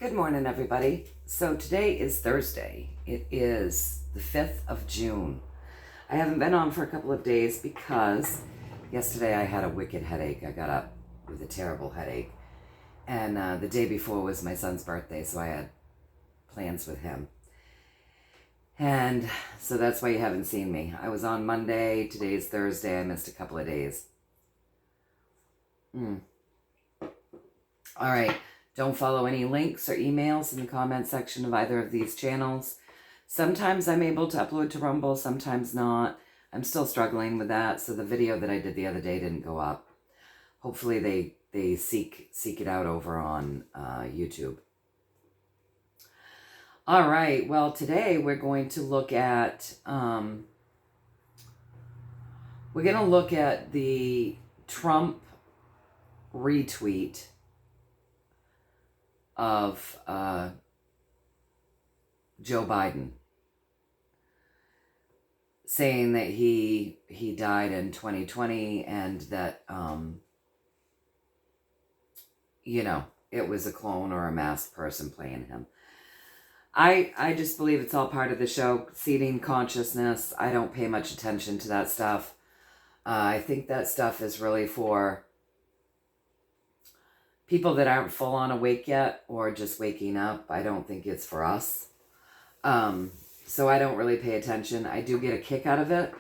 Good morning, everybody. So today is Thursday. It is the 5th of June. I haven't been on for a couple of days because yesterday I had a wicked headache. I got up with a terrible headache. And the day before was my son's birthday, so I had plans with him. And so that's why you haven't seen me. I was on Monday. Today's Thursday. I missed a couple of days. All right. Don't follow any links or emails in the comment section of either of these channels. Sometimes I'm able to upload to Rumble, sometimes not. I'm still struggling with that, so the video that I did the other day didn't go up. Hopefully they seek it out over on YouTube. All right, well, today we're going to look at the Trump retweet of Joe Biden saying that he died in 2020 and that it was a clone or a masked person playing him. I just believe it's all part of the show, seeding consciousness. I don't pay much attention to that stuff. I think that stuff is really for people that aren't full on awake yet or just waking up. I don't think it's for us. So I don't really pay attention. I do get a kick out of it,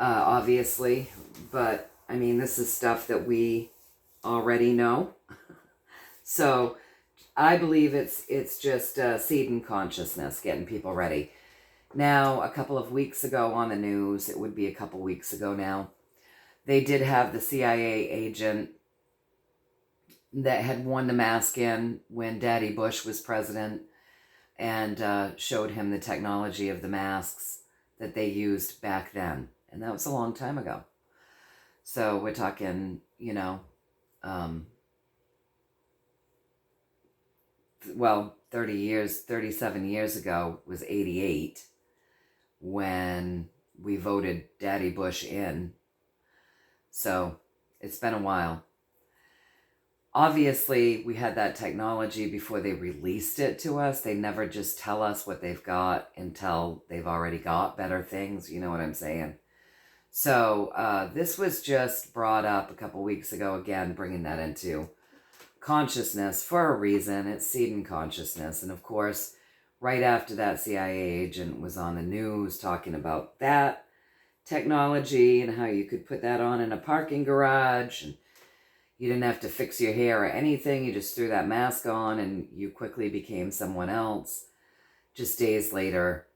obviously. But, I mean, this is stuff that we already know. So I believe it's just seeding consciousness, getting people ready. Now, a couple of weeks ago on the news, it would be a couple weeks ago now, they did have the CIA agent that had worn the mask in when Daddy Bush was president and showed him the technology of the masks that they used back then. And that was a long time ago. So we're talking, 37 years ago was 88 when we voted Daddy Bush in. So it's been a while. Obviously, we had that technology before they released it to us. They never just tell us what they've got until they've already got better things. You know what I'm saying? So this was just brought up a couple weeks ago, again, bringing that into consciousness for a reason. It's seeding consciousness. And of course, right after that, CIA agent was on the news talking about that technology and how you could put that on in a parking garage and you didn't have to fix your hair or anything. You just threw that mask on and you quickly became someone else. Just days later,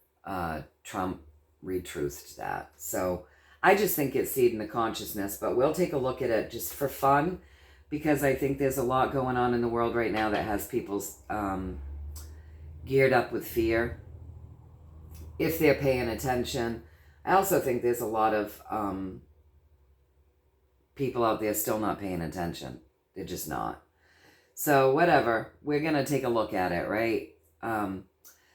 Trump retruthed that. So I just think it's seeding the consciousness, but we'll take a look at it just for fun because I think there's a lot going on in the world right now that has people geared up with fear if they're paying attention. I also think there's a lot of people out there still not paying attention. They're just not. So whatever, we're going to take a look at it, right?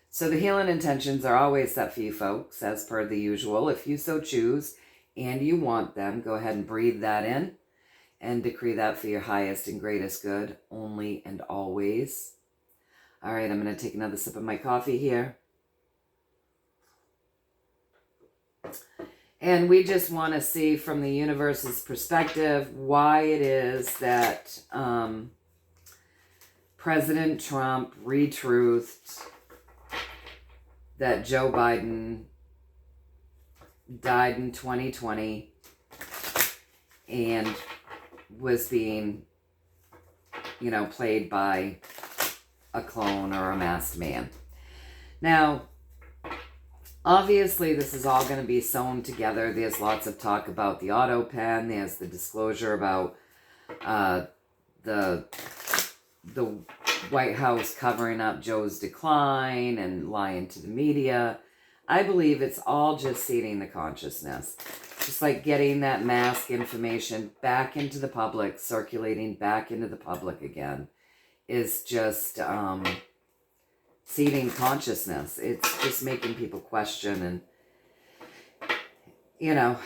So the healing intentions are always set for you folks, as per the usual. If you so choose and you want them, go ahead and breathe that in and decree that for your highest and greatest good, only and always. All right, I'm going to take another sip of my coffee here. And we just want to see from the universe's perspective why it is that President Trump retruthed that Joe Biden died in 2020 and was being, played by a clone or a masked man. Now, obviously, this is all going to be sewn together. There's lots of talk about the auto pen. There's the disclosure about the White House covering up Joe's decline and lying to the media. I believe it's all just seeding the consciousness. Just like getting that mask information back into the public, circulating back into the public again, is just seeding consciousness. It's just making people question and,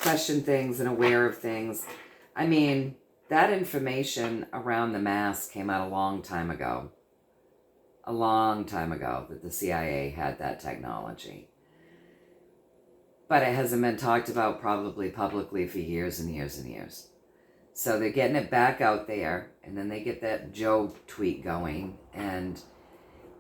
question things and aware of things. I mean, that information around the mask came out a long time ago. a long time ago that the CIA had that technology. But it hasn't been talked about probably publicly for years and years and years. So they're getting it back out there, and then they get that Joe tweet going, and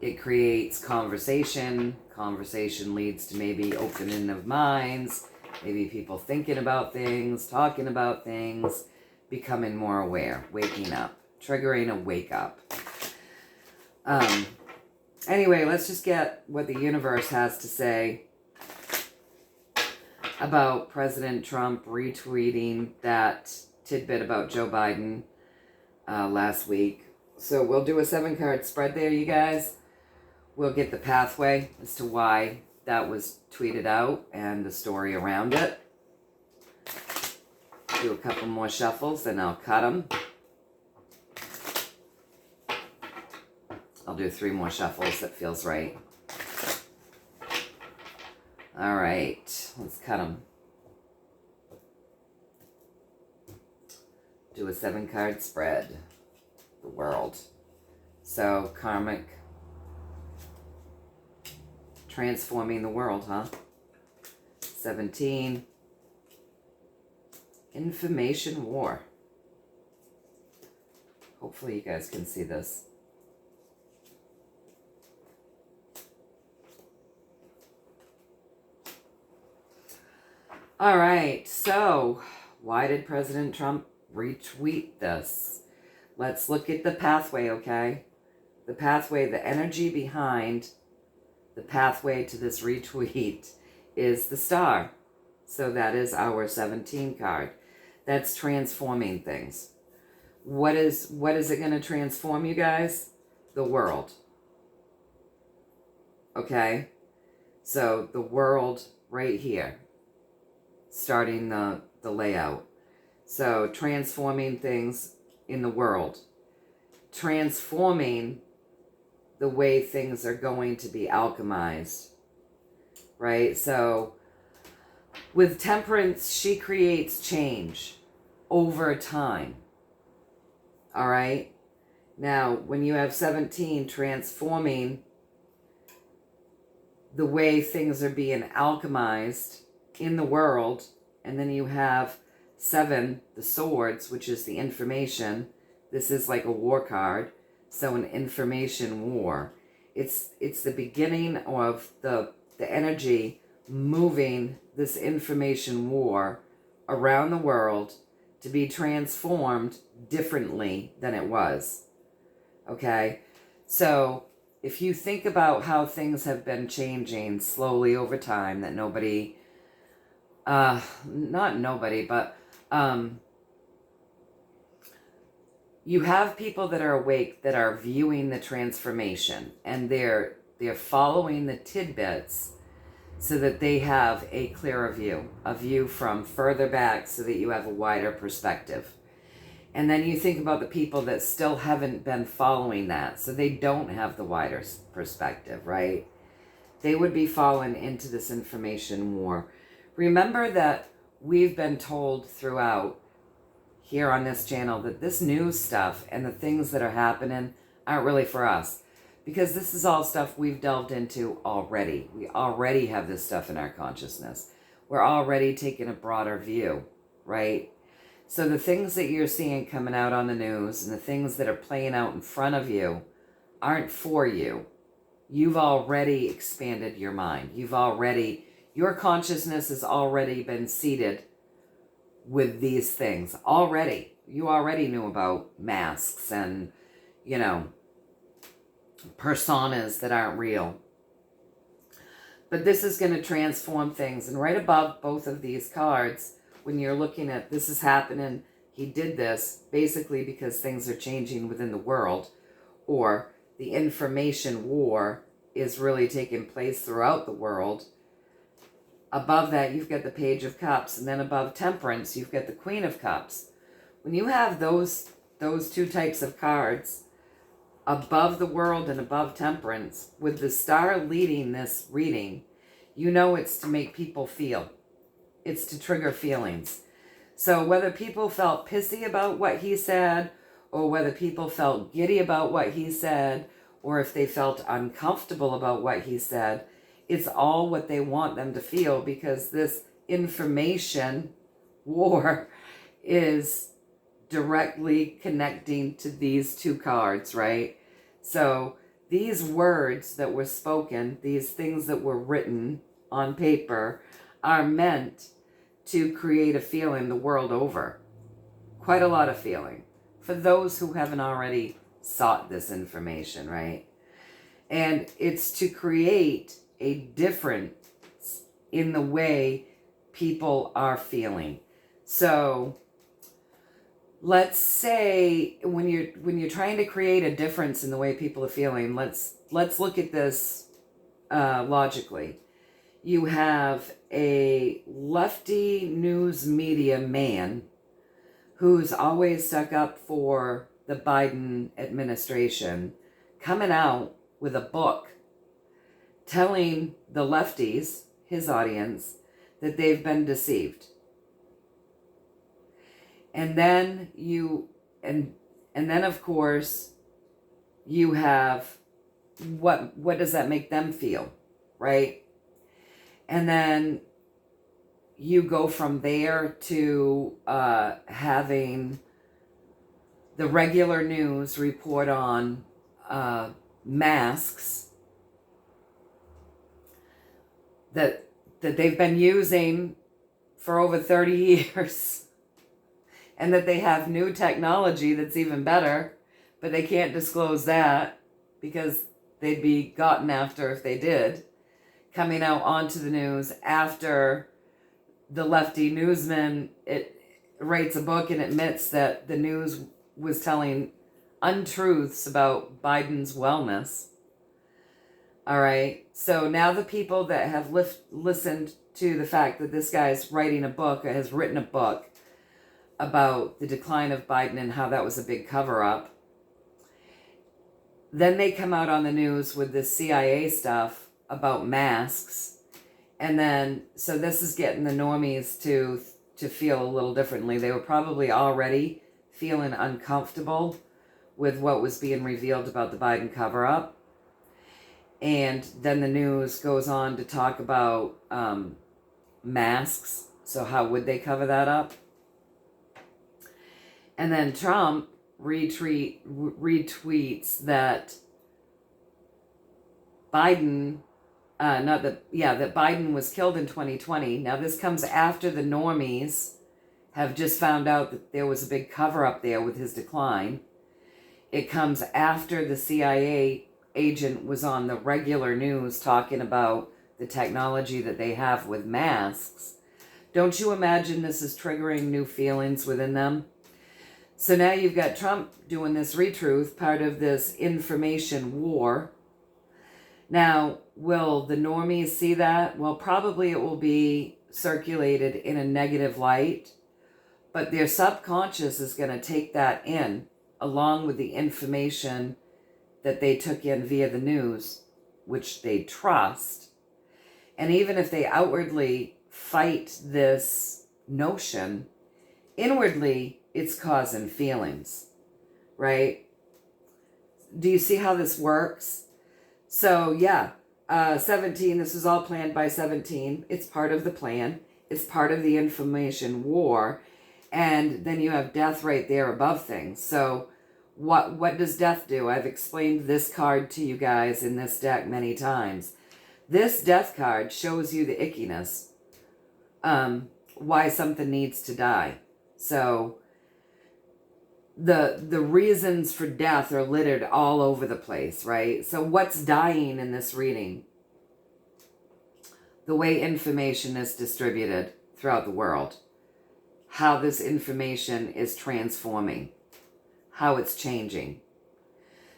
it creates conversation. Conversation leads to maybe opening of minds, maybe people thinking about things, talking about things, becoming more aware, waking up, triggering a wake up. Anyway, let's just get what the universe has to say about President Trump retweeting that tidbit about Joe Biden last week. So we'll do a 7-card spread there, you guys. We'll get the pathway as to why that was tweeted out and the story around it. Do a couple more shuffles, then I'll cut them. I'll do 3 more shuffles. That feels right. All right, let's cut them. Do a 7-card spread. The world. So, karmic. Transforming the world, huh? 17. Information war. Hopefully you guys can see this. All right, so why did President Trump retweet this? Let's look at the pathway, okay? The pathway, the energy behind the pathway to this retweet is the star. So that is our 17 card. That's transforming things. What is it going to transform, you guys? The world. Okay? So the world right here. Starting the layout. So transforming things in the world. Transforming the way things are going to be alchemized. Right? So with temperance, she creates change over time. All right? Now, when you have 17 transforming the way things are being alchemized in the world, and then you have 7, the swords, which is the information. This is like a war card, so an information war. It's the beginning of the energy moving this information war around the world to be transformed differently than it was. Okay? So if you think about how things have been changing slowly over time, that nobody, not nobody, but you have people that are awake that are viewing the transformation, and they're following the tidbits so that they have a clearer view, a view from further back so that you have a wider perspective. And then you think about the people that still haven't been following that, so they don't have the wider perspective, right? They would be falling into this information war. Remember that we've been told throughout here on this channel that this news stuff and the things that are happening aren't really for us, because this is all stuff we've delved into already. We already have this stuff in our consciousness. We're already taking a broader view, right? So the things that you're seeing coming out on the news and the things that are playing out in front of you aren't for you. You've already expanded your mind. Your consciousness has already been seated with these things. Already. You already knew about masks and, personas that aren't real. But this is going to transform things. And right above both of these cards, when you're looking at this is happening, he did this basically because things are changing within the world, or the information war is really taking place throughout the world. Above that, you've got the Page of Cups, and then above Temperance, you've got the Queen of Cups. When you have those 2 types of cards above the world and above Temperance, with the star leading this reading, you know it's to make people feel. It's to trigger feelings. So whether people felt pissy about what he said, or whether people felt giddy about what he said, or if they felt uncomfortable about what he said, it's all what they want them to feel, because this information war is directly connecting to these two cards, right? So these words that were spoken, these things that were written on paper, are meant to create a feeling the world over. Quite a lot of feeling for those who haven't already sought this information, right? And it's to create a difference in the way people are feeling. So let's say when you're trying to create a difference in the way people are feeling, let's look at this logically. You have a lefty news media man who's always stuck up for the Biden administration, coming out with a book telling the lefties, his audience, that they've been deceived. And then and then of course you have what does that make them feel, right? And then you go from there to having the regular news report on masks that they've been using for over 30 years, and that they have new technology that's even better, but they can't disclose that because they'd be gotten after if they did, coming out onto the news after the lefty newsman writes a book and admits that the news was telling untruths about Biden's wellness. All right. So now the people that have listened to the fact that this guy's writing a book, or has written a book about the decline of Biden and how that was a big cover-up, then they come out on the news with this CIA stuff about masks. And then, so this is getting the normies to feel a little differently. They were probably already feeling uncomfortable with what was being revealed about the Biden cover-up. And then the news goes on to talk about masks. So how would they cover that up? And then Trump retweets that Biden... that Biden was killed in 2020. Now this comes after the normies have just found out that there was a big cover up there with his decline. It comes after the CIA agent was on the regular news talking about the technology that they have with masks. Don't you imagine this is triggering new feelings within them? So now you've got Trump doing this retruth, part of this information war. Now, will the normies see that? Well, probably it will be circulated in a negative light, but their subconscious is going to take that in, along with the information that they took in via the news, which they trust. And even if they outwardly fight this notion, inwardly, it's causing feelings, right? Do you see how this works? So yeah, 17, this was all planned by 17. It's part of the plan. It's part of the information war. And then you have death right there above things. So what does death do? I've explained this card to you guys in this deck many times. This death card shows you the ickiness, why something needs to die. So the reasons for death are littered all over the place, right? So what's dying in this reading? The way information is distributed throughout the world. How this information is transforming. How it's changing.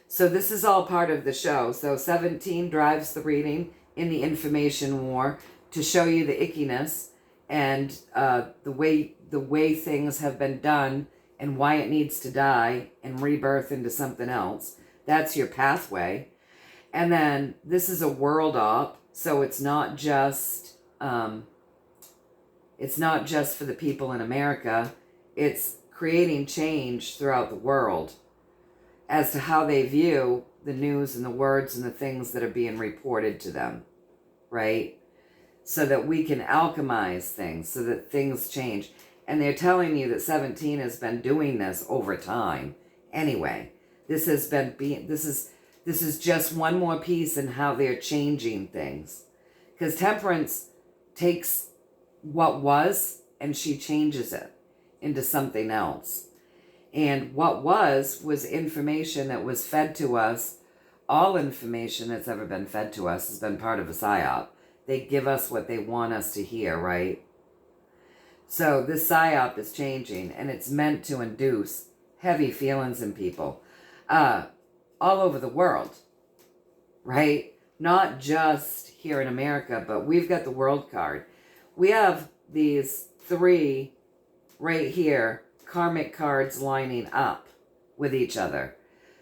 So this is all part of the show. So 17 drives the reading in the information war to show you the ickiness and the way things have been done and why it needs to die and rebirth into something else. That's your pathway. And then this is a world op, so it's not just for the people in America. It's creating change throughout the world as to how they view the news and the words and the things that are being reported to them, right? So that we can alchemize things, so that things change. And they're telling you that 17 has been doing this over time. Anyway, this is just one more piece in how they're changing things. Because Temperance takes what was and she changes it into something else. And what was information that was fed to us. All information that's ever been fed to us has been part of a psyop. They give us what they want us to hear, right? So this psyop is changing, and it's meant to induce heavy feelings in people all over the world, right? Not just here in America, but we've got the world card. We have these 3 right here, karmic cards lining up with each other.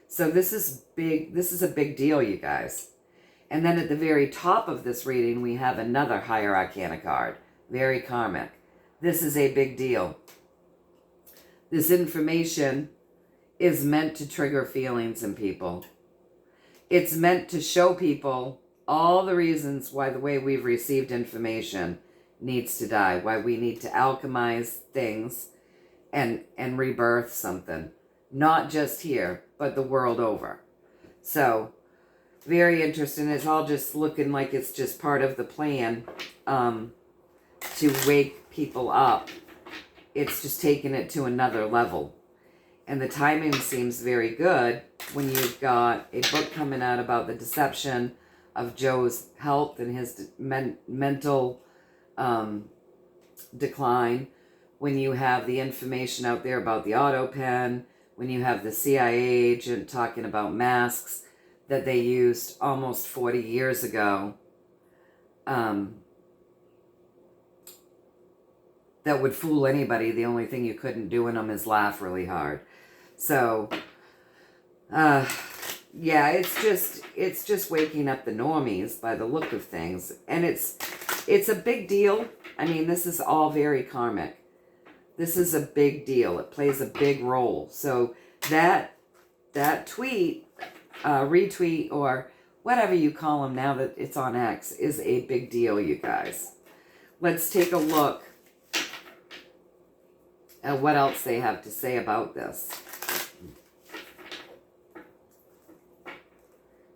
So this is big. This is a big deal, you guys. And then at the very top of this reading, we have another higher arcana card, very karmic. This is a big deal. This information is meant to trigger feelings in people. It's meant to show people all the reasons why the way we've received information needs to die, why we need to alchemize things and rebirth something. Not just here, but the world over. So, very interesting. It's all just looking like it's just part of the plan to wake people up. It's just taking it to another level. And the timing seems very good when you've got a book coming out about the deception of Joe's health and his mental decline, when you have the information out there about the auto pen, when you have the CIA agent talking about masks that they used almost 40 years ago, that would fool anybody. The only thing you couldn't do in them is laugh really hard. So, yeah, it's just waking up the normies by the look of things. And it's a big deal. I mean, this is all very karmic. This is a big deal. It plays a big role. So that tweet, retweet, or whatever you call them now that it's on X, is a big deal, you guys. Let's take a look at what else they have to say about this.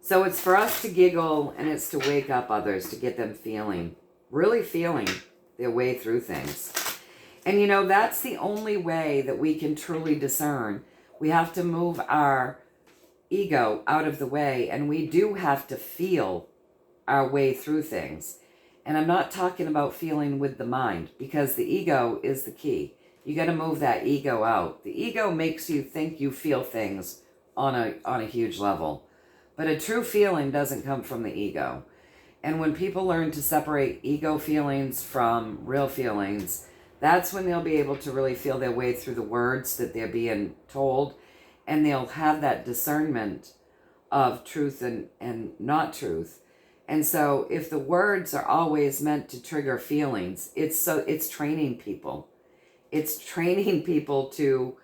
So it's for us to giggle, and it's to wake up others, to get them feeling, really feeling their way through things. And you know, that's the only way that we can truly discern. We have to move our ego out of the way, and we do have to feel our way through things. And I'm not talking about feeling with the mind, because the ego is the key. You got to move that ego out. The ego makes you think you feel things on a huge level. But a true feeling doesn't come from the ego. And when people learn to separate ego feelings from real feelings, that's when they'll be able to really feel their way through the words that they're being told. And they'll have that discernment of truth and not truth. And so if the words are always meant to trigger feelings, it's training people. It's training people to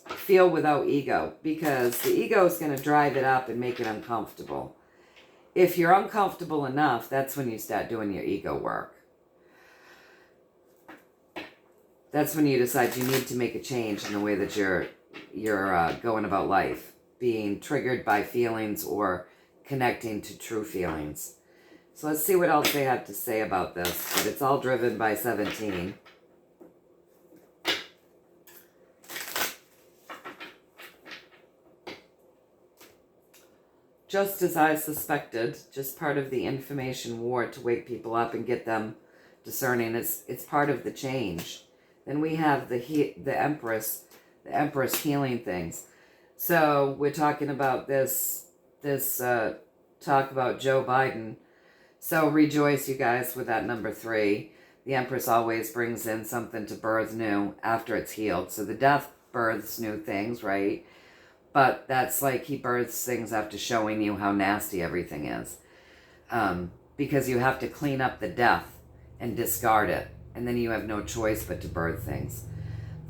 feel without ego, because the ego is going to drive it up and make it uncomfortable. If you're uncomfortable enough, that's when you start doing your ego work. That's when you decide you need to make a change in the way that you're going about life, being triggered by feelings or connecting to true feelings. So let's see what else they have to say about this. But it's all driven by 17. Just as I suspected, just part of the information war to wake people up and get them discerning. It's part of the change. Then we have the Empress healing things. So we're talking about this talk about Joe Biden. So rejoice, you guys, with that number 3. The Empress always brings in something to birth new after it's healed. So the death births new things, right? But that's like he births things after showing you how nasty everything is. Because you have to clean up the death and discard it. And then you have no choice but to birth things.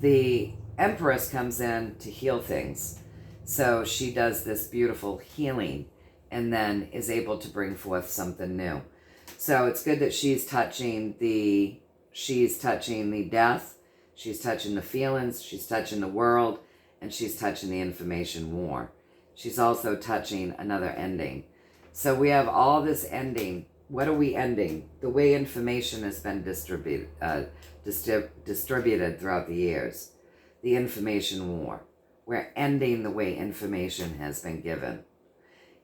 The Empress comes in to heal things. So she does this beautiful healing and then is able to bring forth something new. So it's good that she's touching the death, she's touching the feelings, she's touching the world, and she's touching the information war. She's also touching another ending. So we have all this ending. What are we ending? The way information has been distributed throughout the years. The information war. We're ending the way information has been given.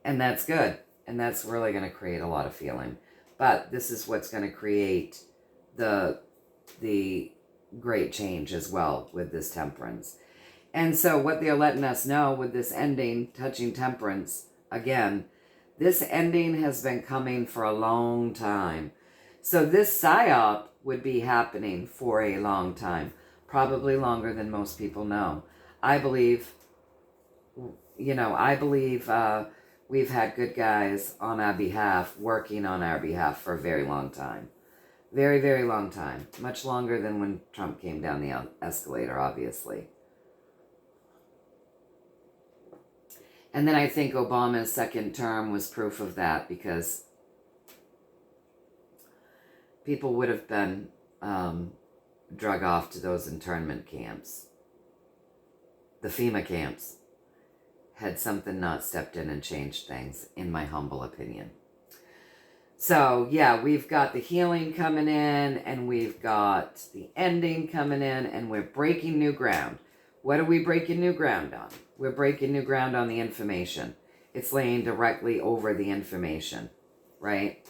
And that's good. And that's really going to create a lot of feeling. But this is what's going to create the great change as well with this temperance. And so what they're letting us know with this ending, touching temperance, again, this ending has been coming for a long time. So this psyop would be happening for a long time, probably longer than most people know. I believe we've had good guys on our behalf, working on our behalf for a very long time. Very, very long time. Much longer than when Trump came down the escalator, obviously. And then I think Obama's second term was proof of that, because people would have been drug off to those internment camps. The FEMA camps. Had something not stepped in and changed things, in my humble opinion. So, yeah, we've got the healing coming in, and we've got the ending coming in, and we're breaking new ground. What are we breaking new ground on? We're breaking new ground on the information. It's laying directly over the information, right?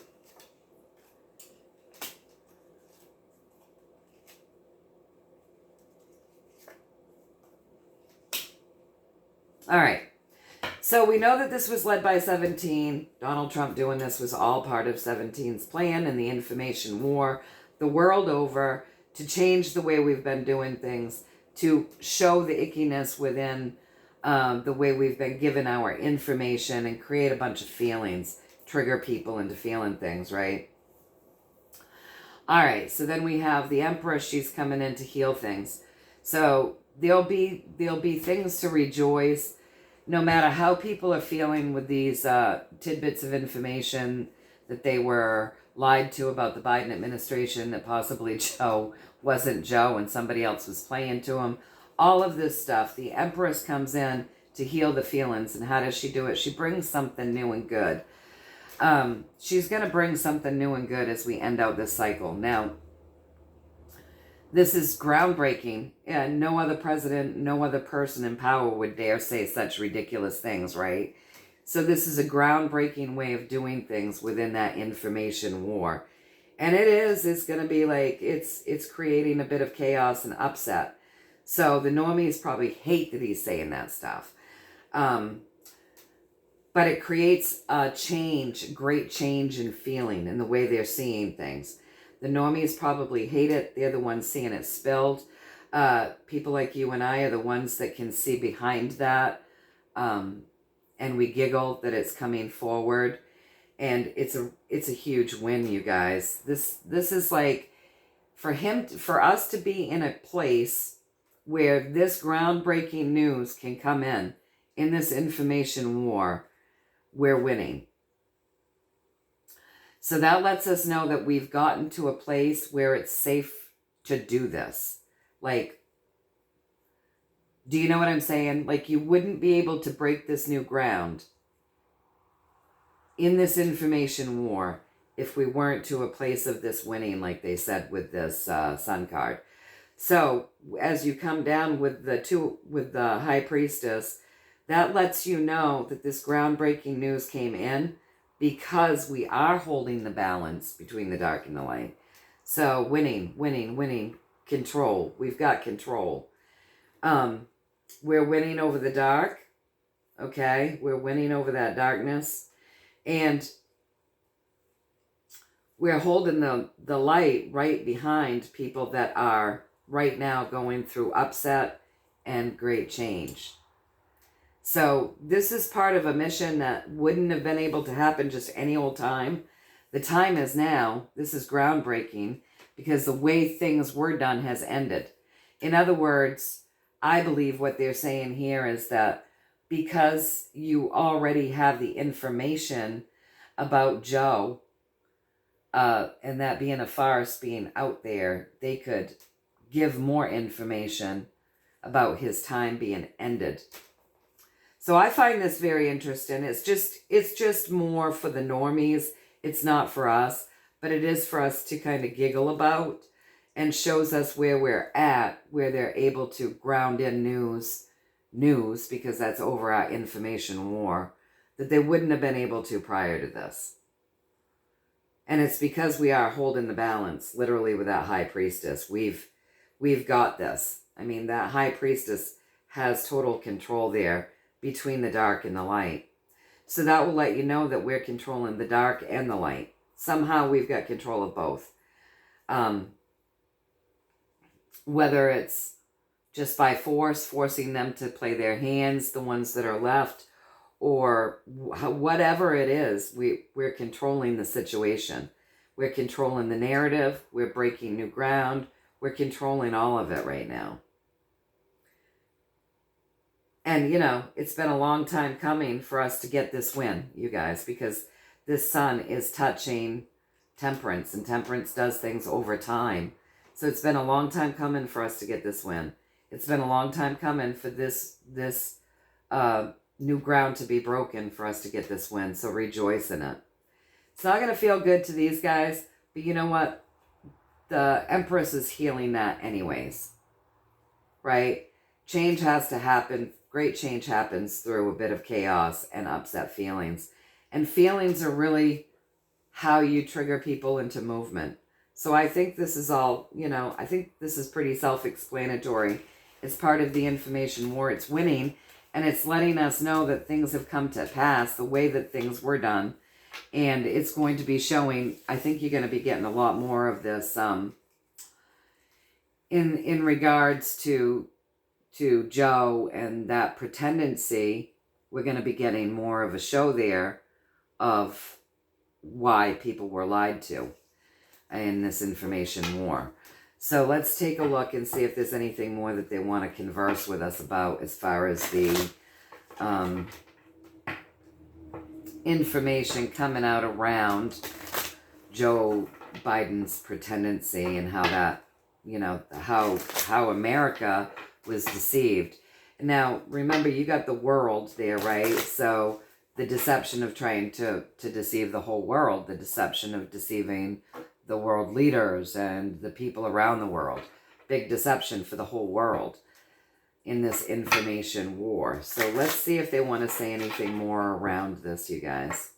All right. So we know that this was led by 17. Donald Trump doing this was all part of 17's plan and the information war the world over to change the way we've been doing things, to show the ickiness within the way we've been given our information and create a bunch of feelings, trigger people into feeling things, right? All right, so then we have the Empress. She's coming in to heal things. So there'll be things to rejoice. No matter how people are feeling with these tidbits of information that they were lied to about the Biden administration, that possibly Joe wasn't Joe and somebody else was playing to him, all of this stuff, the Empress comes in to heal the feelings. And how does she do it? She brings something new and good. She's going to bring something new and good as we end out this cycle. Now, this is groundbreaking, and no other president, no other person in power would dare say such ridiculous things, right? So this is a groundbreaking way of doing things within that information war. And it's going to be like, it's creating a bit of chaos and upset. So the normies probably hate that he's saying that stuff. But it creates a change, great change in feeling in the way they're seeing things. The normies probably hate it. They're the ones seeing it spilled. People like you and I are the ones that can see behind that. And we giggle that it's coming forward. And it's a huge win, you guys. This is like, for us to be in a place where this groundbreaking news can come in this information war, we're winning. So that lets us know that we've gotten to a place where it's safe to do this. Like, do you know what I'm saying? Like, you wouldn't be able to break this new ground in this information war if we weren't to a place of this winning, like they said with this Sun card. So as you come down with the High Priestess, that lets you know that this groundbreaking news came in because we are holding the balance between the dark and the light. So winning, winning, winning, control. We've got control. We're winning over the dark. Okay? We're winning over that darkness. And we're holding the light right behind people that are right now going through upset and great change. So this is part of a mission that wouldn't have been able to happen just any old time. The time is now. This is groundbreaking because the way things were done has ended. In other words, I believe what they're saying here is that because you already have the information about Joe, and that being a farce, being out there, they could give more information about his time being ended. So I find this very interesting. It's just more for the normies. It's not for us, but it is for us to kind of giggle about, and shows us where we're at, where they're able to ground in news, because that's over our information war, that they wouldn't have been able to prior to this. And it's because we are holding the balance, literally, with that high priestess. We've got this. I mean, that high priestess has total control there between the dark and the light. So that will let you know that we're controlling the dark and the light. Somehow we've got control of both. Whether it's just by force, forcing them to play their hands, the ones that are left, or whatever it is, we're controlling the situation. We're controlling the narrative. We're breaking new ground. We're controlling all of it right now. And, you know, it's been a long time coming for us to get this win, you guys, because this sun is touching temperance, and temperance does things over time. So it's been a long time coming for us to get this win. It's been a long time coming for this new ground to be broken for us to get this win. So rejoice in it. It's not going to feel good to these guys, but you know what? The Empress is healing that anyways, right? Change has to happen. Great change happens through a bit of chaos and upset feelings. And feelings are really how you trigger people into movement. So I think this is all, you know, I think this is pretty self-explanatory. It's part of the information war. It's winning, and it's letting us know that things have come to pass the way that things were done. And it's going to be showing, I think you're going to be getting a lot more of this in regards to Joe and that pretendency. We're going to be getting more of a show there of why people were lied to in this information war. So let's take a look and see if there's anything more that they want to converse with us about as far as the information coming out around Joe Biden's pretendency, and how that, you know, how America was deceived. Now, remember, you got the world there, right? So the deception of trying to deceive the whole world, the deception of deceiving the world leaders and the people around the world. Big deception for the whole world in this information war. So let's see if they want to say anything more around this, you guys.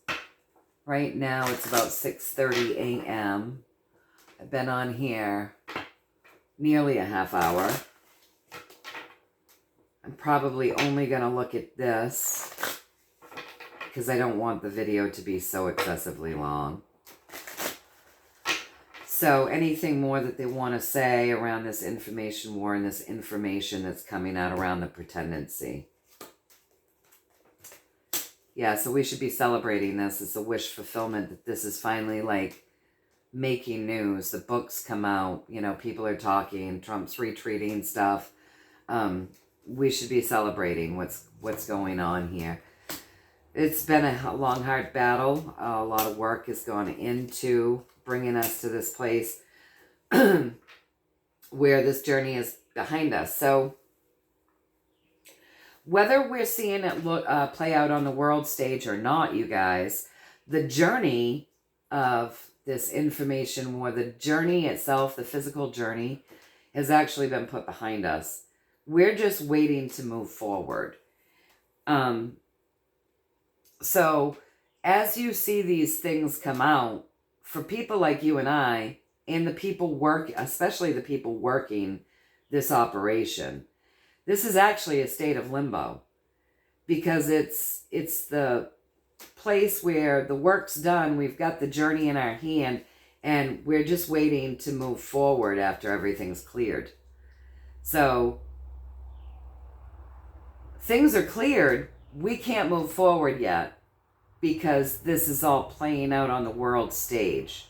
Right now, it's about 6:30 a.m. I've been on here nearly a half hour. I'm probably only going to look at this because I don't want the video to be so excessively long. So anything more that they want to say around this information war and this information that's coming out around the pretendency. Yeah, so we should be celebrating this. It's a wish fulfillment that this is finally like making news. The books come out, you know, people are talking, Trump's retweeting stuff. We should be celebrating what's going on here. It's been a long, hard battle. A lot of work has gone into bringing us to this place where this journey is behind us. So whether we're seeing it play out on the world stage or not, you guys, the journey of this information war, the journey itself, the physical journey, has actually been put behind us. We're just waiting to move forward. So as you see these things come out, for people like you and I, and the people especially the people working this operation, this is actually a state of limbo, because it's the place where the work's done. We've got the journey in our hand, and we're just waiting to move forward after everything's cleared. So things are cleared. We can't move forward yet because this is all playing out on the world stage.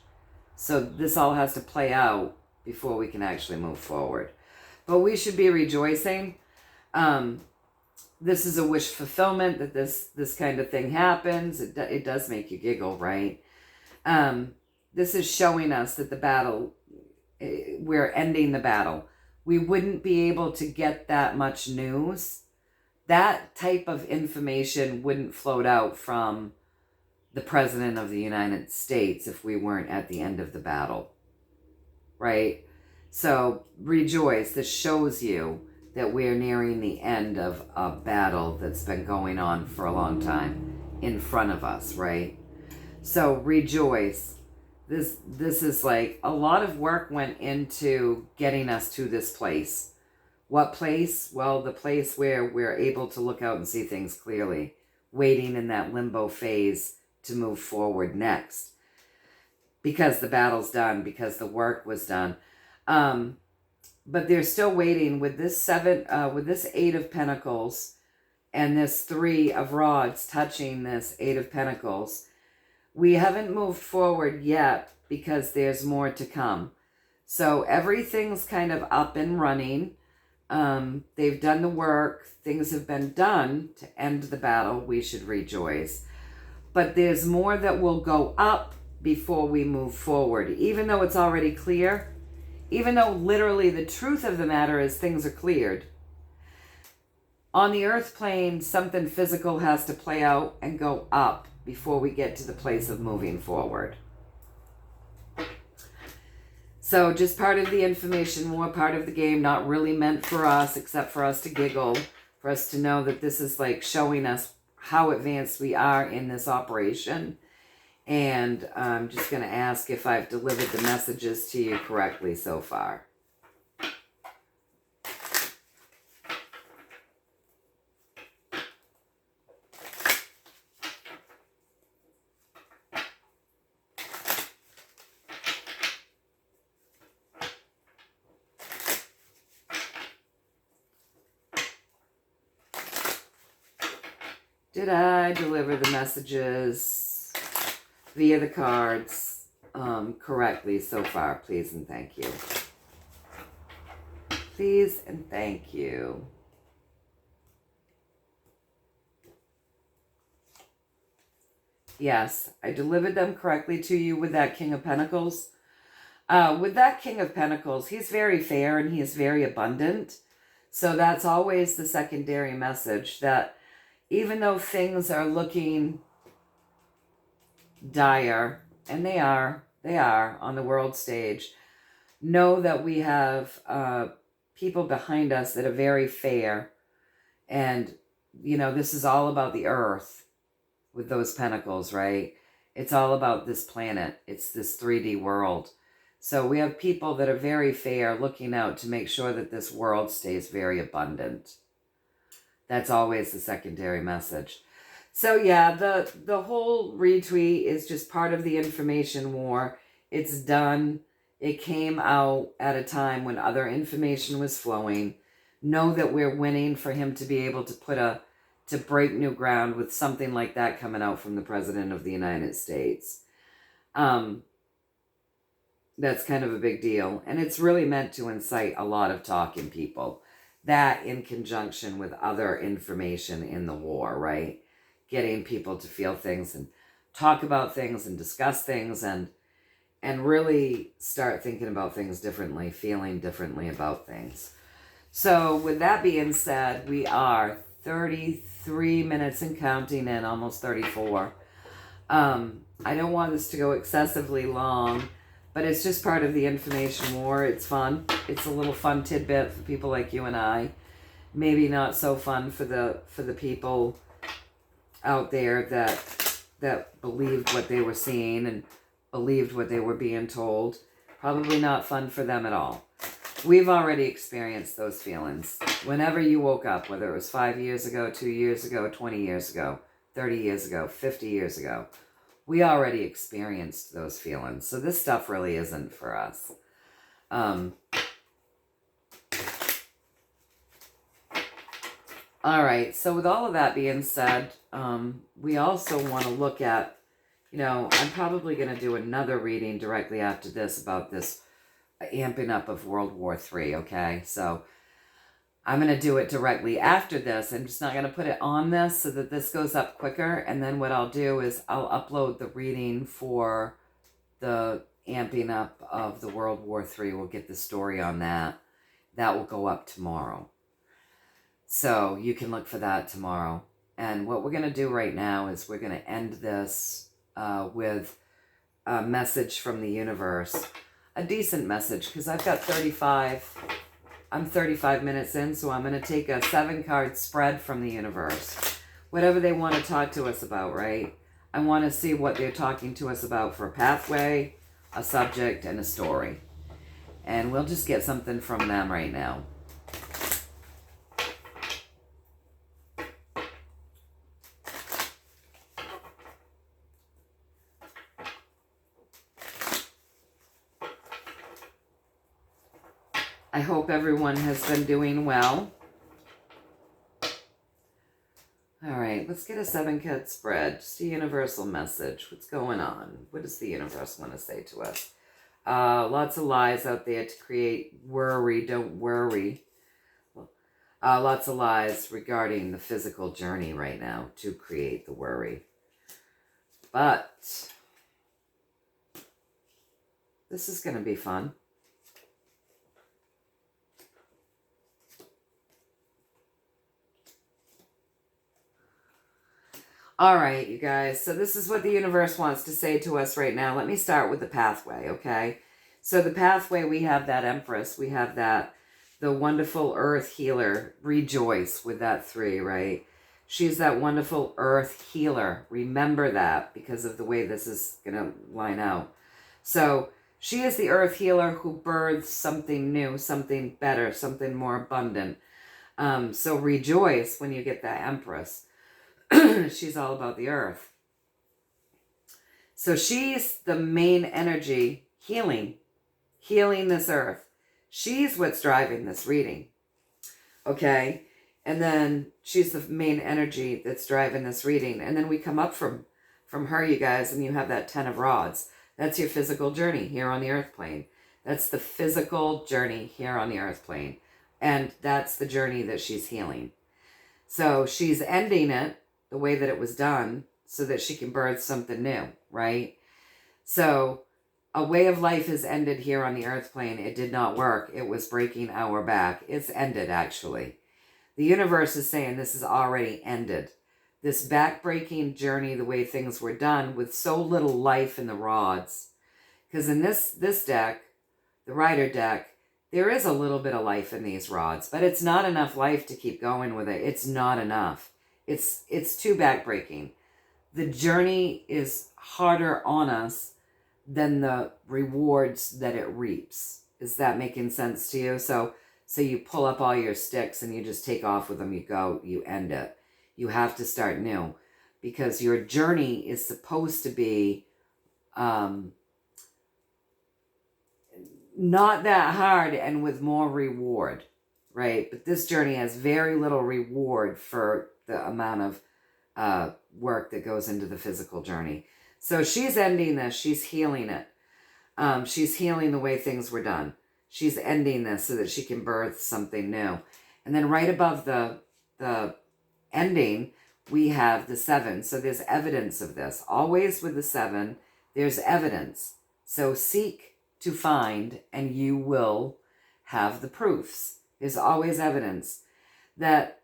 So this all has to play out before we can actually move forward. But we should be rejoicing. this is a wish fulfillment, that this kind of thing happens. It does make you giggle, right? This is showing us that the battle, we're ending the battle. We wouldn't be able to get that much news. That type of information wouldn't float out from the President of the United States if we weren't at the end of the battle, right? So rejoice. This shows you that we're nearing the end of a battle that's been going on for a long time in front of us, right? So rejoice. This is like a lot of work went into getting us to this place. What place? Well, the place where we're able to look out and see things clearly, waiting in that limbo phase to move forward next. Because the battle's done, because the work was done. But they're still waiting with this with this Eight of Pentacles and this Three of Rods touching this Eight of Pentacles. We haven't moved forward yet because there's more to come. So everything's kind of up and running. They've done the work. Things have been done to end the battle. We should rejoice. But there's more that will go up before we move forward. Even though it's already clear, even though literally the truth of the matter is things are cleared. On the earth plane, something physical has to play out and go up before we get to the place of moving forward. So just part of the information, more part of the game, not really meant for us, except for us to giggle, for us to know that this is like showing us how advanced we are in this operation. And I'm just going to ask if I've delivered the messages to you correctly so far. Did I deliver the messages via the cards correctly so far? Please and thank you. Please and thank you. Yes, I delivered them correctly to you with that King of Pentacles. With that King of Pentacles, he's very fair and he is very abundant. So that's always the secondary message, that even though things are looking dire, and they are on the world stage, know that we have people behind us that are very fair. And, you know, this is all about the earth with those pentacles, right? It's all about this planet. It's this 3D world. So we have people that are very fair looking out to make sure that this world stays very abundant. That's always the secondary message. So yeah, the whole retweet is just part of the information war. It's done. It came out at a time when other information was flowing. Know that we're winning for him to be able to to break new ground with something like that coming out from the President of the United States. That's kind of a big deal. And it's really meant to incite a lot of talk in people. That in conjunction with other information in the war, right? Getting people to feel things and talk about things and discuss things and really start thinking about things differently, feeling differently about things. So with that being said, we are 33 minutes and counting in, almost 34. I don't want this to go excessively long, but it's just part of the information war. It's fun. It's a little fun tidbit for people like you and I. Maybe not so fun for the people out there that believed what they were seeing and believed what they were being told. Probably not fun for them at all. We've already experienced those feelings. Whenever you woke up, whether it was 5 years ago, 2 years ago, 20 years ago, 30 years ago, 50 years ago, we already experienced those feelings. So this stuff really isn't for us. All right. So with all of that being said, we also want to look at, you know, I'm probably going to do another reading directly after this about this amping up of World War III. Okay. So I'm going to do it directly after this. I'm just not going to put it on this so that this goes up quicker. And then what I'll do is I'll upload the reading for the amping up of the World War III. We'll get the story on that. That will go up tomorrow. So you can look for that tomorrow. And what we're going to do right now is we're going to end this with a message from the universe. A decent message, because I've got 35... I'm 35 minutes in, so I'm going to take a 7-card spread from the universe. Whatever they want to talk to us about, right? I want to see what they're talking to us about for a pathway, a subject, and a story. And we'll just get something from them right now. I hope everyone has been doing well. All right, let's get a 7-card spread. Just a universal message. What's going on? What does the universe want to say to us? Lots of lies out there to create worry. Don't worry. Lots of lies regarding the physical journey right now to create the worry. But this is going to be fun. All right, you guys. So this is what the universe wants to say to us right now. Let me start with the pathway, okay? So the pathway, we have that Empress. We have that, the wonderful earth healer. Rejoice with that 3, right? She's that wonderful earth healer. Remember that because of the way this is going to line out. So she is the earth healer who births something new, something better, something more abundant. So rejoice when you get that Empress. She's all about the earth. So she's the main energy healing this earth. She's what's driving this reading. Okay? And then she's the main energy that's driving this reading. And then we come up from her, you guys, and you have that 10 of rods. That's your physical journey here on the earth plane. That's the physical journey here on the earth plane. And that's the journey that she's healing. So she's ending it the way that it was done so that she can birth something new, right? So a way of life is ended here on the earth plane. It did not work. It was breaking our back. It's ended, actually. The universe is saying this is already ended. This back-breaking journey, the way things were done, with so little life in the rods. Because in this deck, the Rider deck, there is a little bit of life in these rods, but it's not enough life to keep going with it. It's not enough. It's too backbreaking. The journey is harder on us than the rewards that it reaps. Is that making sense to you? So you pull up all your sticks and you just take off with them. You go, you end it. You have to start new because your journey is supposed to be not that hard and with more reward, right? But this journey has very little reward for the amount of work that goes into the physical journey. So she's ending this. She's healing it. She's healing the way things were done. She's ending this so that she can birth something new. And then right above the ending, we have the 7. So there's evidence of this. Always with the 7, there's evidence. So seek to find and you will have the proofs. There's always evidence that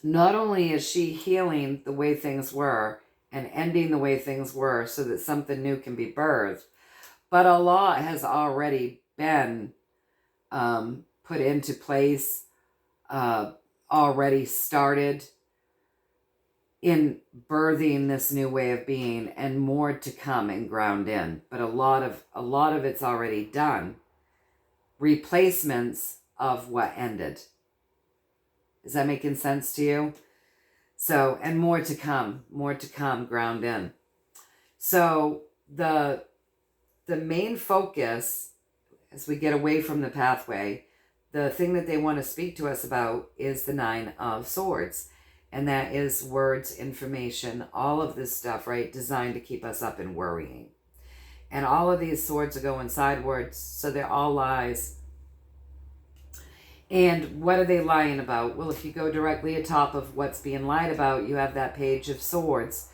not only is she healing the way things were and ending the way things were so that something new can be birthed, but a lot has already been put into place, already started in birthing this new way of being, and more to come and ground in. But a lot of it's already done. Replacements of what ended. Is that making sense to you? So, and more to come, ground in. So the main focus, as we get away from the pathway, the thing that they want to speak to us about is the 9 of Swords. And that is words, information, all of this stuff, right? Designed to keep us up and worrying. And all of these swords are going sideways, so they're all lies. And what are they lying about? Well, if you go directly atop of what's being lied about, you have that Page of Swords.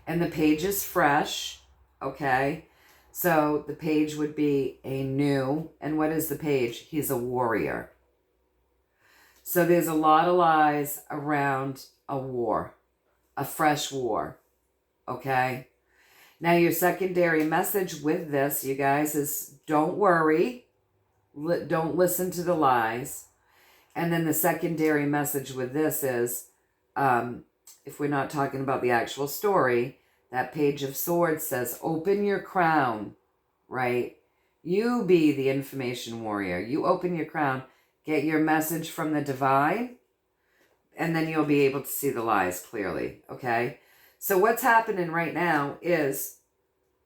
And the page is fresh, okay? So the page would be a new, and what is the page? He's a warrior. So there's a lot of lies around a war, a fresh war, okay? Now your secondary message with this, you guys, is don't worry. Don't listen to the lies. And then the secondary message with this is, if we're not talking about the actual story, that Page of Swords says, open your crown, right? You be the information warrior. You open your crown, get your message from the divine, and then you'll be able to see the lies clearly, okay? So what's happening right now is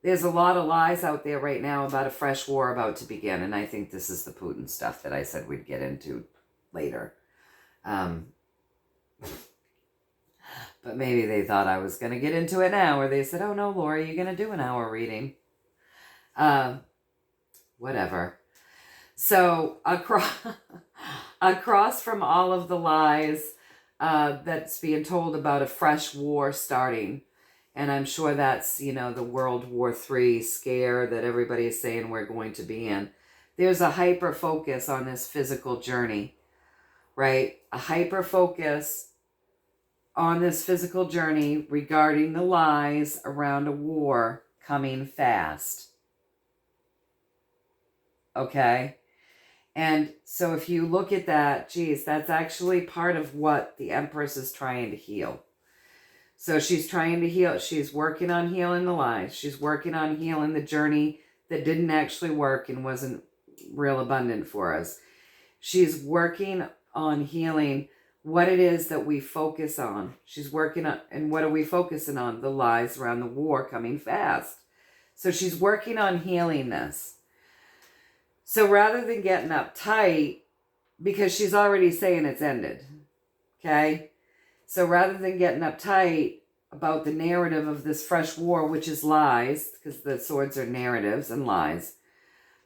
there's a lot of lies out there right now about a fresh war about to begin, and I think this is the Putin stuff that I said we'd get into later. But maybe they thought I was going to get into it now, or they said, oh no, Lorri, you're going to do an hour reading. Whatever. So across from all of the lies that's being told about a fresh war starting, and I'm sure that's, you know, the World War III scare that everybody is saying we're going to be in. There's a hyper focus on this physical journey, right? A hyper focus on this physical journey regarding the lies around a war coming fast. Okay? And so if you look at that, geez, that's actually part of what the Empress is trying to heal. So she's trying to heal. She's working on healing the lies. She's working on healing the journey that didn't actually work and wasn't real abundant for us. She's working on healing what it is that we focus on. She's working on, and what are we focusing on? The lies around the war coming fast. So she's working on healing this. So rather than getting uptight, because she's already saying it's ended, okay? So rather than getting uptight about the narrative of this fresh war, which is lies, because the swords are narratives and lies,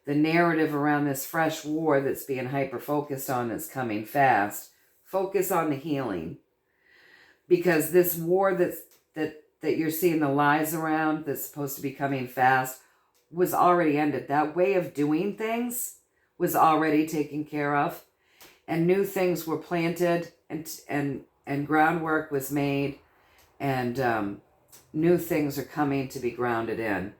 the narrative around this fresh war that's being hyper-focused on that's coming fast, focus on the healing. Because this war that you're seeing the lies around that's supposed to be coming fast was already ended. That way of doing things was already taken care of. And new things were planted and groundwork was made. And new things are coming to be grounded in.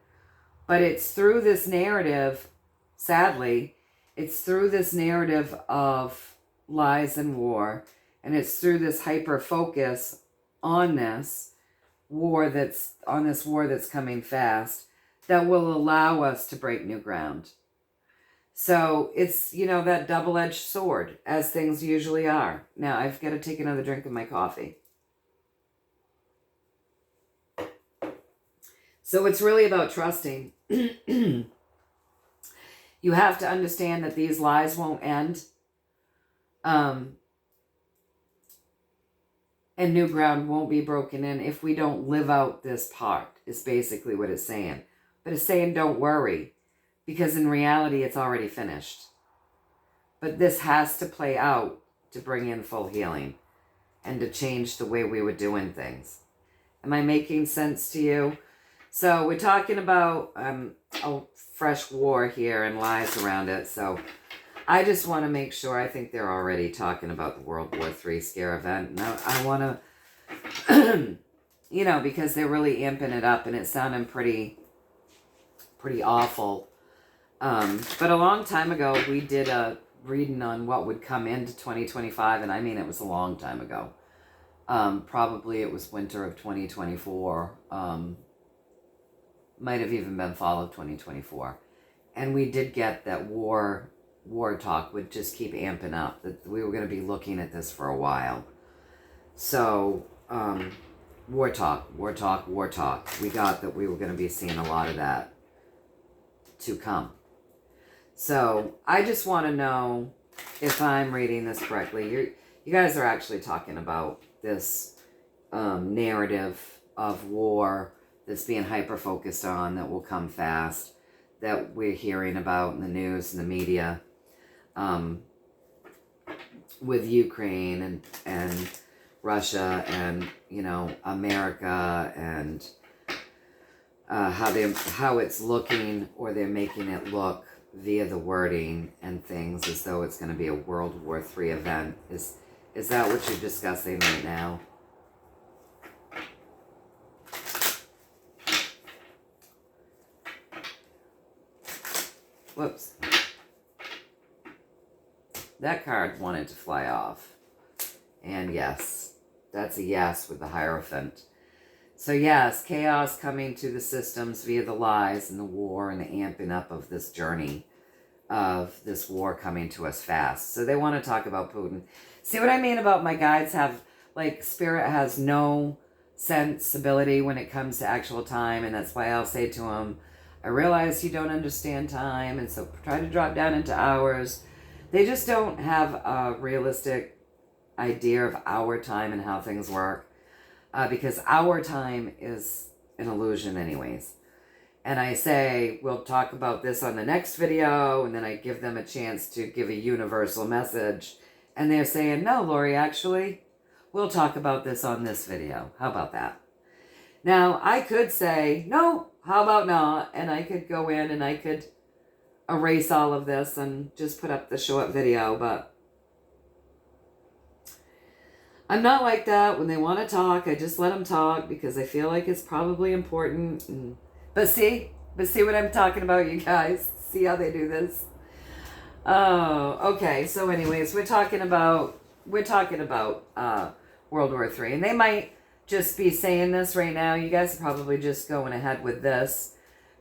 But it's through this narrative, sadly, it's through this narrative of lies and war, and it's through this hyper focus on this war that's coming fast that will allow us to break new ground. So it's, you know, that double-edged sword, as things usually are. Now I've got to take another drink of my coffee. So it's really about trusting. You have to understand that these lies won't end. And new ground won't be broken in if we don't live out this part, is basically what it's saying. But it's saying don't worry, because in reality it's already finished. But this has to play out to bring in full healing and to change the way we were doing things. Am I making sense to you? So we're talking about a fresh war here and lies around it. So I just want to make sure. I think they're already talking about the World War III scare event. And I want to, you know, because they're really amping it up and it's sounding pretty awful. But a long time ago, we did a reading on what would come into 2025. And I mean, it was a long time ago. Probably it was winter of 2024. Might have even been fall of 2024. And we did get that war talk would just keep amping up, that we were going to be looking at this for a while. So war talk. We got that we were going to be seeing a lot of that to come. So I just want to know if I'm reading this correctly. You guys are actually talking about this narrative of war that's being hyper-focused on, that will come fast, that we're hearing about in the news and the media. with Ukraine and Russia and, you know, America, and how it's looking, or they're making it look via the wording and things as though it's going to be a World War III event. Is that what you're discussing right now? Whoops. That card wanted to fly off. And yes, that's a yes with the Hierophant. So yes, chaos coming to the systems via the lies and the war and the amping up of this journey of this war coming to us fast. So they want to talk about Putin. See what I mean about my guides have, like, spirit has no sensibility when it comes to actual time, and that's why I'll say to them, I realize you don't understand time, and so try to drop down into hours. They just don't have a realistic idea of our time and how things work. Because our time is an illusion anyways. And I say, we'll talk about this on the next video, and then I give them a chance to give a universal message. And they're saying, no, Lorri, actually, we'll talk about this on this video. How about that? Now, I could say, no, how about not? And I could go in and I could erase all of this and just put up the short video, but I'm not like that. When they want to talk, I just let them talk because I feel like it's probably important. But see what I'm talking about, you guys? See how they do this? Oh, okay. So anyways, we're talking about World War III. And they might just be saying this right now. You guys are probably just going ahead with this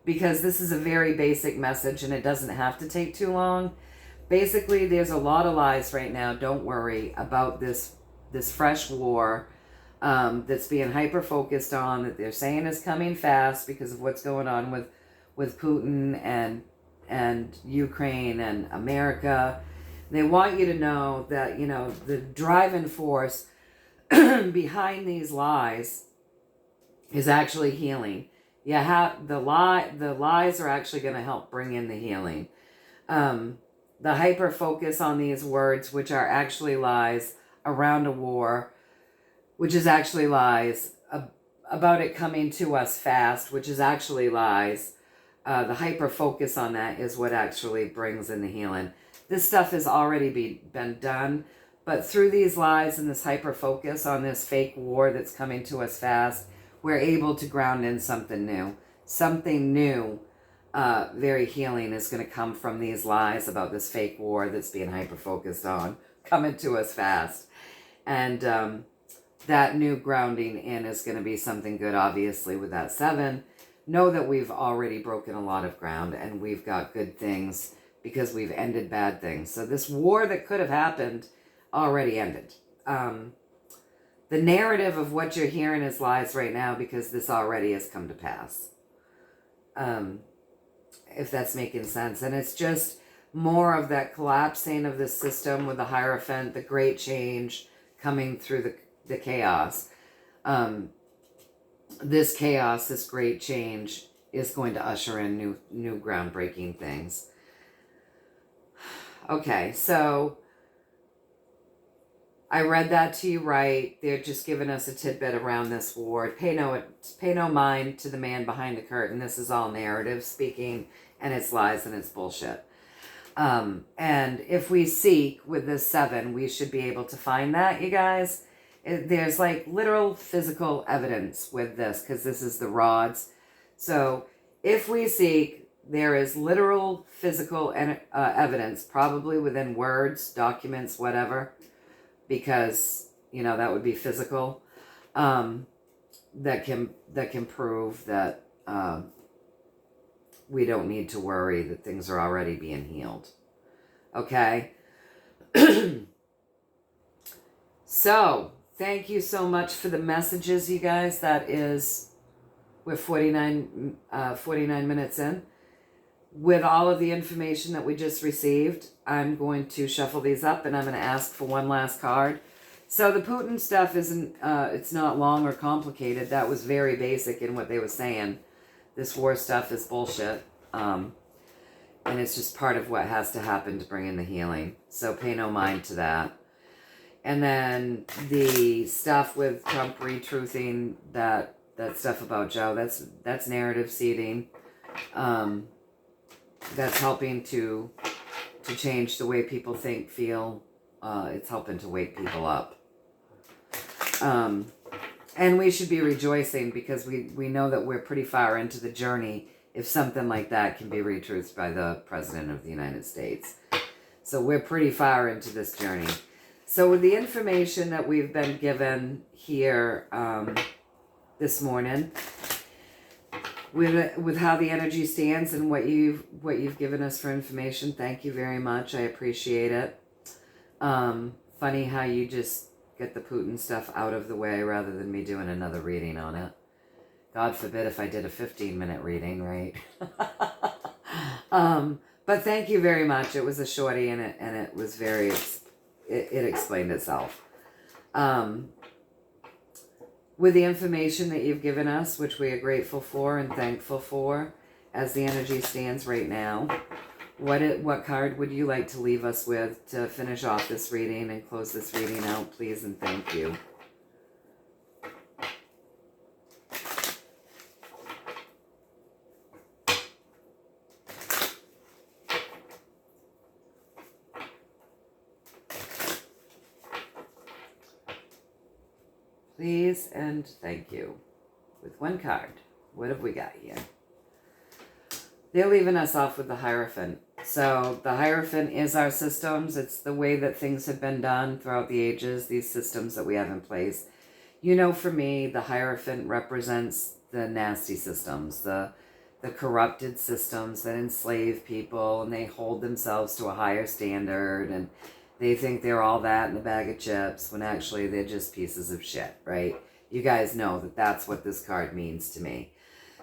because this is a very basic message and it doesn't have to take too long. Basically, there's a lot of lies right now. Don't worry about this fresh war that's being hyper-focused on, that they're saying is coming fast because of what's going on with Putin and Ukraine and America. They want you to know that, you know, the driving force behind these lies is actually healing. The lies are actually going to help bring in the healing. The hyper-focus on these words, which are actually lies, around a war, which is actually lies, about it coming to us fast, which is actually lies. The hyper focus on that is what actually brings in the healing. This stuff has already been done, but through these lies and this hyper focus on this fake war that's coming to us fast, we're able to ground in something new. Something new, very healing, is going to come from these lies about this fake war that's being hyper focused on, coming to us fast. And that new grounding in is going to be something good, obviously, with that 7. Know that we've already broken a lot of ground and we've got good things because we've ended bad things. So this war that could have happened already ended. The narrative of what you're hearing is lies right now because this already has come to pass. If that's making sense. And it's just more of that collapsing of the system with the Hierophant, the great change coming through the chaos. This chaos, this great change, is going to usher in new groundbreaking things. Okay, so I read that to you right. They're just giving us a tidbit around this war. Pay no mind to the man behind the curtain. This is all narrative speaking, and it's lies and it's bullshit. And if we seek with this 7, we should be able to find that, you guys. There's like literal physical evidence with this because this is the rods. So if we seek, there is literal physical evidence, probably within words, documents, whatever, because, you know, that would be physical, that can prove that we don't need to worry, that things are already being healed. Okay? So, thank you so much for the messages, you guys. We're 49 minutes in. With all of the information that we just received, I'm going to shuffle these up and I'm going to ask for one last card. So the Putin stuff isn't, it's not long or complicated. That was very basic in what they were saying. This war stuff is bullshit. And it's just part of what has to happen to bring in the healing. So pay no mind to that. And then the stuff with Trump retruthing that stuff about Joe, that's narrative seeding. That's helping to change the way people think, feel. It's helping to wake people up. And we should be rejoicing because we know that we're pretty far into the journey if something like that can be retruthed by the President of the United States. So we're pretty far into this journey. So with the information that we've been given here this morning, with how the energy stands and what you've given us for information, thank you very much. I appreciate it. Funny how you just get the Putin stuff out of the way rather than me doing another reading on it. God forbid if I did a 15-minute reading, right? But thank you very much. It was a shorty and it was very, it explained itself. With the information that you've given us, which we are grateful for and thankful for, as the energy stands right now, what card would you like to leave us with to finish off this reading and close this reading out, please, and thank you. Please and thank you. With one card, what have we got here? They're leaving us off with the Hierophant. So the Hierophant is our systems. It's the way that things have been done throughout the ages, these systems that we have in place. You know, for me, the Hierophant represents the nasty systems, the corrupted systems that enslave people, and they hold themselves to a higher standard, and they think they're all that in a bag of chips, when actually they're just pieces of shit, right? You guys know that that's what this card means to me.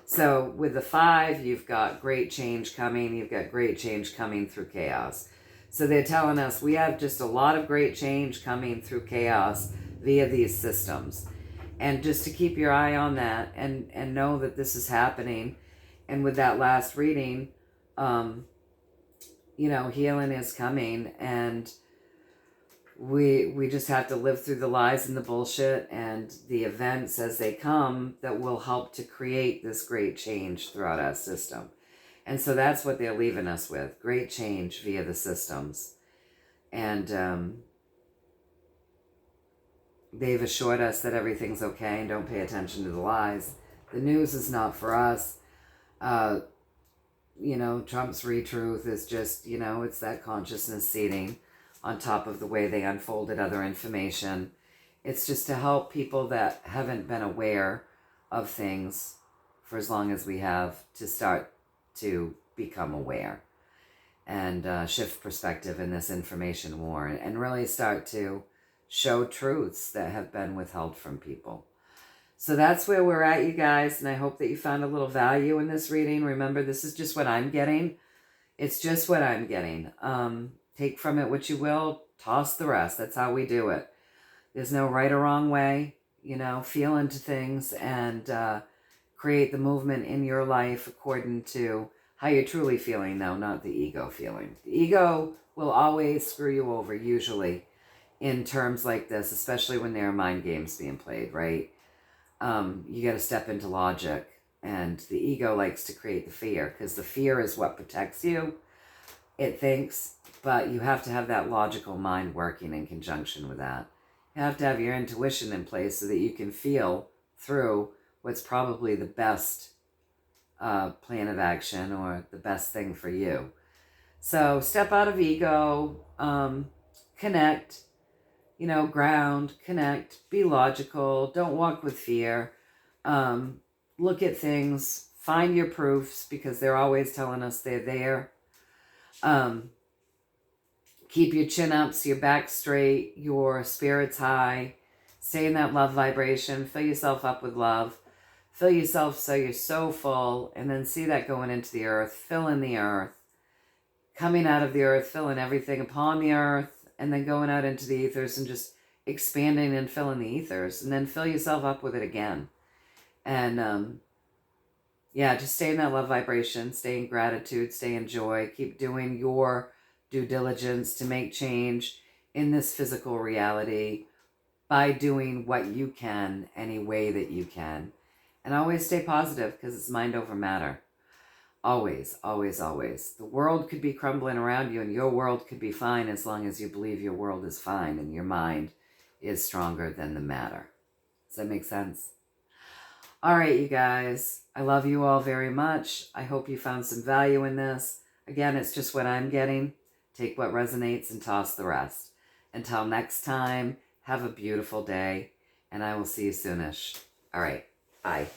So with the 5, you've got great change coming. You've got great change coming through chaos. So they're telling us we have just a lot of great change coming through chaos via these systems. And just to keep your eye on that and know that this is happening. And with that last reading, you know, healing is coming, and we just have to live through the lies and the bullshit and the events as they come that will help to create this great change throughout our system. And so that's what they're leaving us with, great change via the systems. And they've assured us that everything's okay and don't pay attention to the lies. The news is not for us. You know, Trump's retruth is just, you know, it's that consciousness seeding on top of the way they unfolded other information. It's just to help people that haven't been aware of things for as long as we have to start to become aware and shift perspective in this information war and really start to show truths that have been withheld from people. So that's where we're at, you guys, and I hope that you found a little value in this reading. Remember, this is just what I'm getting. It's just what I'm getting. Take from it what you will, toss the rest. That's how we do it. There's no right or wrong way. You know, feel into things and create the movement in your life according to how you're truly feeling, though, not the ego feeling. The ego will always screw you over, usually, in terms like this, especially when there are mind games being played, right? You got to step into logic, and the ego likes to create the fear because the fear is what protects you, it thinks, but you have to have that logical mind working in conjunction with that. You have to have your intuition in place so that you can feel through what's probably the best plan of action or the best thing for you. So step out of ego, connect, you know, ground, connect, be logical, don't walk with fear, look at things, find your proofs because they're always telling us they're there. Keep your chin up so your back straight, your spirits high, stay in that love vibration, fill yourself up with love, fill yourself so you're so full, and then see that going into the earth, fill in the earth, coming out of the earth, filling everything upon the earth, and then going out into the ethers and just expanding and filling the ethers, and then fill yourself up with it again. And yeah, just stay in that love vibration, stay in gratitude, stay in joy, keep doing your due diligence to make change in this physical reality by doing what you can any way that you can. And always stay positive, because it's mind over matter. Always, always, always. The world could be crumbling around you and your world could be fine as long as you believe your world is fine and your mind is stronger than the matter. Does that make sense? All right, you guys. I love you all very much. I hope you found some value in this. Again, it's just what I'm getting. Take what resonates and toss the rest. Until next time, have a beautiful day, and I will see you soonish. All right, bye.